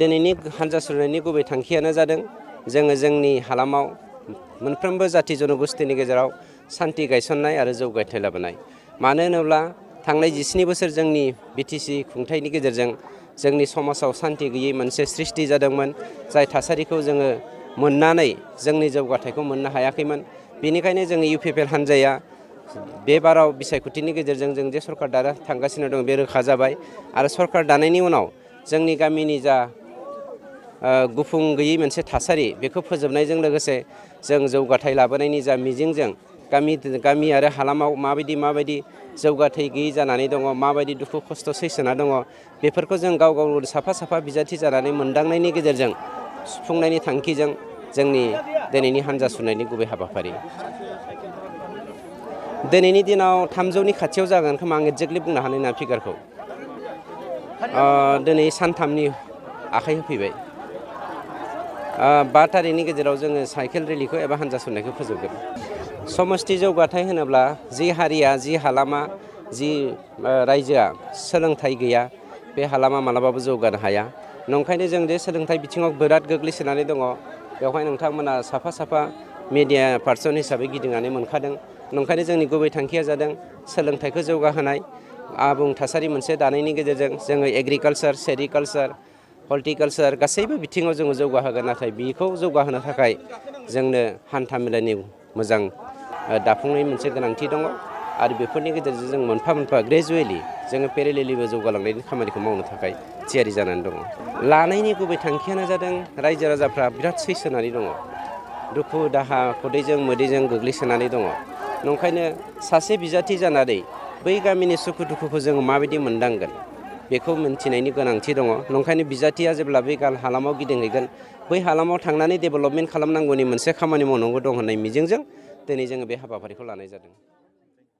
दिनैनि हान्जा सुरनायनि गुबै थांखियानो जादों जोङो जोंनि हालामाव मोनफ्रोमबो जाथि जनगोष्ठीनि गेजेराव सान्थि गायसननाय आरो जौगाथाय लाबोनाय। मानो होनोब्ला थांनाय 19 बोसोर जोंनि बिटिसि खुंथायनि गेजेरजों जोंनि समाजाव सान्थि गैयै मोनसे सृष्टि जादोंमोन, जाय थासारिखौ जोङो मोननानै जोंनि जौगाथायखौ मोननो हायाखैमोन। बेनिखायनो जोंनि इउपिपिएल हान्जाया बे बाराव बिसायख'थिनि गेजेरजों जों जे सरकार दानो थांगासिनो दं बे रोखा जाबाय आरो सरकार दानायनि उनाव जोंनि गामिनि जा गुफुं गैयै मोनसे थासारि बेखौ फोजोबनायजों लोगोसे जों जौगाथाय लाबोनायनि जा मिजिंजों गामि आरो हालामाव माबायदि जौगाथाय गैयै जानानै दङ, माबायदि दुखु खस्थ' सैसोना दङ, बेफोरखौ जों गाव साफा साफा बिजाथि जानानै मोनदांनायनि गेजेरजों सुफुंनायनि थांखिजों जोंनि दिनैनि हान्जा सुरनायनि गुबै हाबाफारि। दिनैनि दिनाव 300नि खाथियाव जागोन खोमा, आं एक्जेक्टलि बुंनो हानाय नङा फिगारखौ। दिनै सानथामनि आखाइ होफैबाय। 5 थारिखनि गेजेराव जोङो साइकेल रेलिखौ एबा हान्जा सुरनायखौ फोजोबगोन। समष्टि जौगाथाय होनोब्ला जि हारिया, जि हालामा, जि रायजोआ सोलोंथाइ गैया बे हालामा मालाबाबो जौगानो हाया। नंखायनो जों जे सोलोंथाइ बिथिङाव बिराद गोग्लैसोनानै दङ, बेवहाय नोंथांमोना साफा साफा मिडिया पार्सन हिसाबै गिदिंनानै मोनखादों। नंखायनो जोंनि गुबै थांखिया जादों सोलोंथाइखौ जौगाहोनाय, आबुं थासारि मोनसे दानायनि गेजेरजों जोङो एग्रिकालसार, सेरिकालसार, हर्टिकालसार गासैबो बिथिङाव जोङो जौगाहोगोन। नाथाय बेखौ जौगाहोनो थाखाय जोंनो हान्था मेलानि मोजां दाफुंनायनि मोनसे गोनांथि दङ आरो बेफोरनि गेजेरजों जों मोनफा मोनफा ग्रेजुवेलि जोङो पेरेलेलिबो जौगालांनायनि खामानिखौ मावनो थाखाय थियारि जानानै दङ। लानायनि गुबै थांखियानो जादों रायजो राजाफ्रा बिराद सैसोनानै दङ, दुखु दाहा खदैजों मोदैजों गोग्लैसोनानै दङ। नंखायनो सासे बिजाथि जानानै बै गामिनि सुखु दुखुखौ जोङो माबायदि मोनदांगोन बेखौ मिन्थिनायनि गोनांथि दङ। नंखायनो बिजाथिया जेब्ला बे हालामाव गिदिंहैगोन, बै हालामाव थांनानै डेभेलपमेन्ट खालामनांगौनि मोनसे खामानि मावनांगौ दं होननाय मिजिंजों दिनै जोङो बे हाबाफारिखौ लानाय जादों।